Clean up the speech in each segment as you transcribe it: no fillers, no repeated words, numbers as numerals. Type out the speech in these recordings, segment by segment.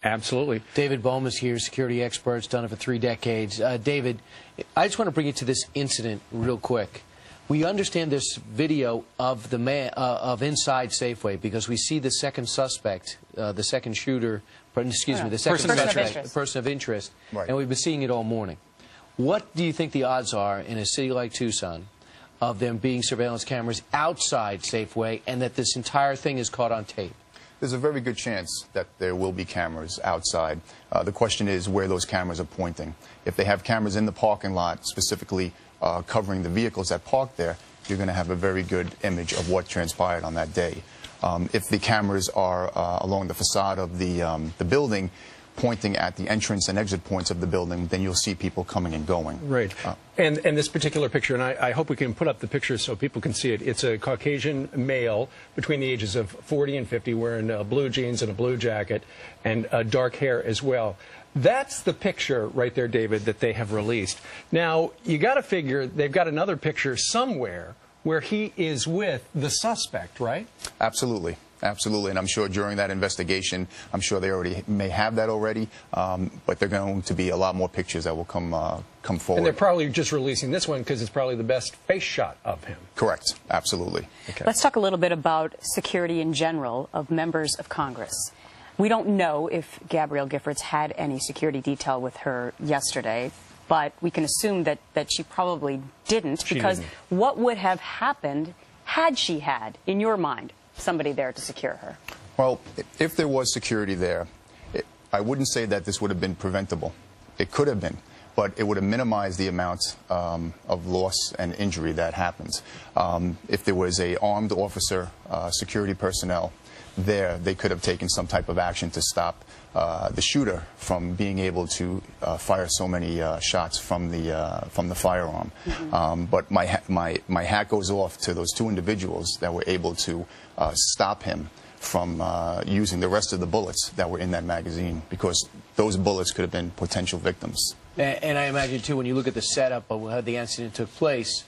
Absolutely. David Boehm is here, security expert, done it for 3 decades. David, I just want to bring you to this incident real quick. We understand this video of the of inside Safeway because we see the second suspect, the second shooter, excuse me, the second suspect, the person of interest, right. And we've been seeing it all morning. What do you think the odds are in a city like Tucson of them being surveillance cameras outside Safeway and that this entire thing is caught on tape? There's a very good chance that there will be cameras outside. The question is where those cameras are pointing. If they have cameras in the parking lot, specifically covering the vehicles that park there, you're going to have a very good image of what transpired on that day. If the cameras are along the facade of the building, pointing at the entrance and exit points of the building, then you'll see people coming and going. Right. And this particular picture, and I hope we can put up the picture so people can see it. It's a Caucasian male between the ages of 40 and 50 wearing blue jeans and a blue jacket and dark hair as well. That's the picture right there, David, that they have released. Now, you got to figure they've got another picture somewhere where he is with the suspect, right? Absolutely. Absolutely, and I'm sure during that investigation, I'm sure they already may have that already, but there are going to be a lot more pictures that will come forward. And they're probably just releasing this one because it's probably the best face shot of him. Correct, absolutely. Okay. Let's talk a little bit about security in general of members of Congress. We don't know if Gabrielle Giffords had any security detail with her yesterday, but we can assume that she probably didn't, because what would have happened had she had, in your mind, somebody there to secure her? Well, if there was security there, I wouldn't say that this would have been preventable. It could have been, but it would have minimized the amount of loss and injury that happens. If there was an armed officer, security personnel there, they could have taken some type of action to stop the shooter from being able to fire so many shots from the firearm. But my hat goes off to those 2 individuals that were able to stop him from using the rest of the bullets that were in that magazine, because those bullets could have been potential victims. And I imagine, too, when you look at the setup of how the incident took place,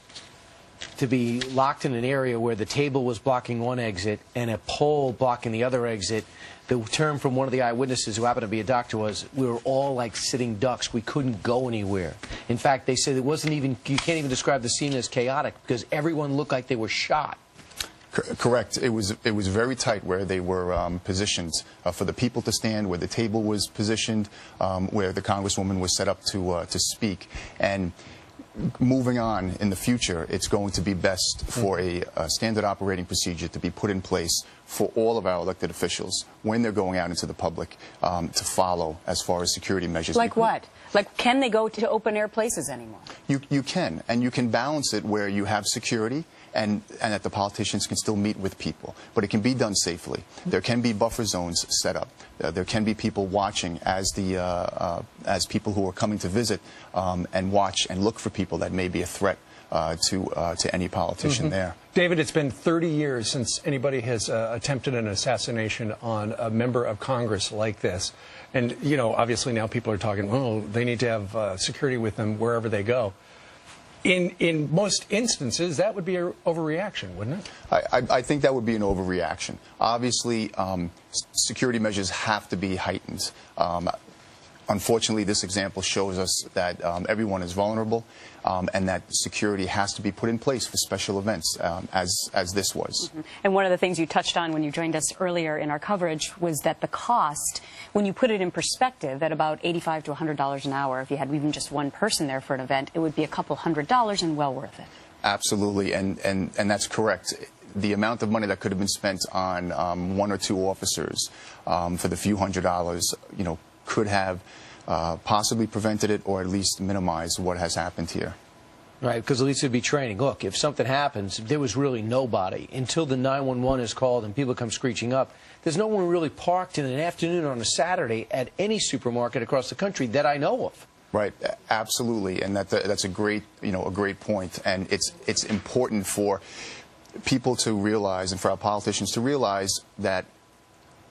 to be locked in an area where the table was blocking one exit and a pole blocking the other exit, the term from one of the eyewitnesses, who happened to be a doctor, was we were all like sitting ducks. We couldn't go anywhere. In fact, they said it wasn't even, you can't even describe the scene as chaotic because everyone looked like they were shot. Correct. It was very tight where they were positioned for the people to stand, where the table was positioned, where the Congresswoman was set up to speak. And moving on in the future, it's going to be best for a standard operating procedure to be put in place for all of our elected officials when they're going out into the public to follow as far as security measures. Like what? Like, can they go to open-air places anymore? You can, and you can balance it where you have security and that the politicians can still meet with people. But it can be done safely. There can be buffer zones set up. There can be people watching as people who are coming to visit and watch and look for people that may be a threat to any politician there. David, it's been 30 years since anybody has attempted an assassination on a member of Congress like this. And, you know, obviously now people are talking, well, they need to have security with them wherever they go. In most instances, that would be an overreaction, wouldn't it? I think that would be an overreaction. Obviously, security measures have to be heightened. Unfortunately, this example shows us that everyone is vulnerable and that security has to be put in place for special events, as this was. And one of the things you touched on when you joined us earlier in our coverage was that the cost, when you put it in perspective, at about $85 to $100 an hour, if you had even just one person there for an event, it would be a couple $100 and well worth it. Absolutely, and that's correct. The amount of money that could have been spent on 1 or 2 officers for the few $100s, you know, could have possibly prevented it or at least minimized what has happened here. Right, because at least it would be training. Look, if something happens, there was really nobody. Until the 911 is called and people come screeching up, there's no one really parked in an afternoon on a Saturday at any supermarket across the country that I know of. Right, absolutely, and that's a great, a great point. And it's important for people to realize, and for our politicians to realize, that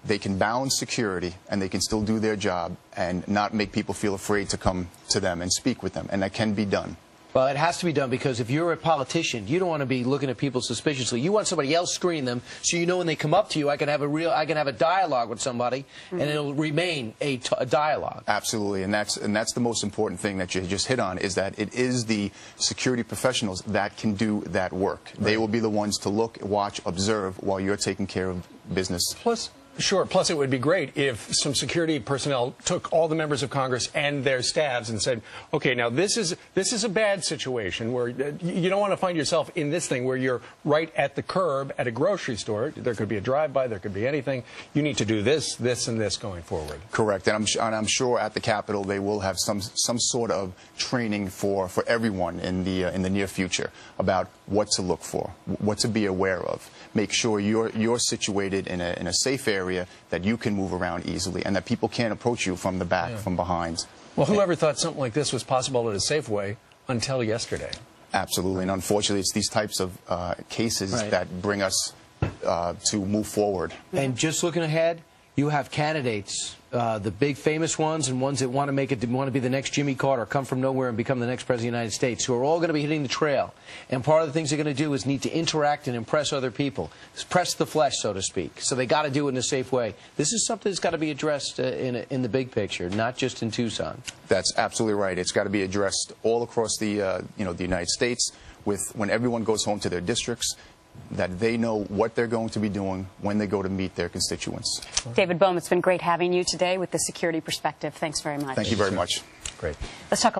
they can balance security and they can still do their job and not make people feel afraid to come to them and speak with them, and that can be done. Well, it has to be done because if you're a politician, you don't want to be looking at people suspiciously. You want somebody else screening them, so you know when they come up to you, I can have a dialogue with somebody, and it'll remain a dialogue. Absolutely, and that's the most important thing that you just hit on, is that it is the security professionals that can do that work. Right. They will be the ones to look, watch, observe while you're taking care of business. Plus, it would be great if some security personnel took all the members of Congress and their staffs and said, okay, now this is a bad situation where you don't want to find yourself in this thing where you're right at the curb at a grocery store. There could be a drive-by, there could be anything. You need to do this, this, and this going forward. Correct, and I'm sure at the Capitol they will have some sort of training for everyone in the near future about what to look for, what to be aware of. Make sure you're situated in a safe area that you can move around easily and that people can't approach you from the back, from behind. Well, whoever thought something like this was possible at a Safeway until yesterday? Absolutely, and unfortunately it's these types of cases that bring us to move forward. And just looking ahead, you have candidates, the big famous ones and ones that want to be the next Jimmy Carter, come from nowhere and become the next President of the United States, who are all going to be hitting the trail. And part of the things they're going to do is need to interact and impress other people. Press the flesh, so to speak. So they got to do it in a safe way. This is something that's got to be addressed in the big picture, not just in Tucson. That's absolutely right. It's got to be addressed all across the the United States, when everyone goes home to their districts, that they know what they're going to be doing when they go to meet their constituents. David Boehm, it's been great having you today with the security perspective. Thanks very much. Thank you very much. Great. Let's talk